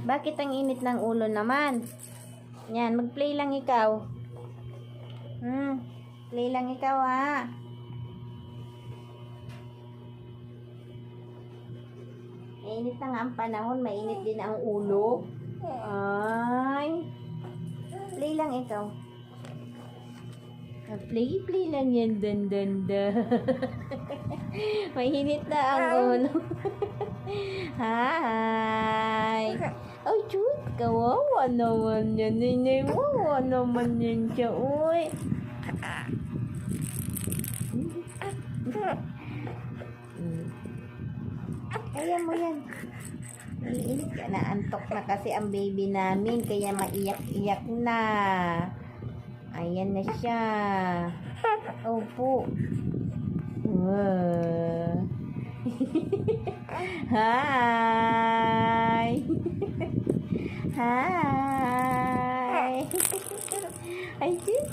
Bakit ang init ng ulo naman? Yan, mag-play lang ikaw. Play lang ikaw ha. Mainit na nga ang panahon, mainit din ang ulo. Ay. Play lang ikaw. Play lang yan, dan. Mainit na ang ulo. Hi. Ay, chut, kawawa naman yan. Ninay, wawa naman yan siya. Uy. Kaya mo yan. Iinit ka na. Antok na kasi ang baby namin. Kaya maiyak-iyak na. Ayan na siya. Opo. Wow. Hi. Hi. Ay, sis.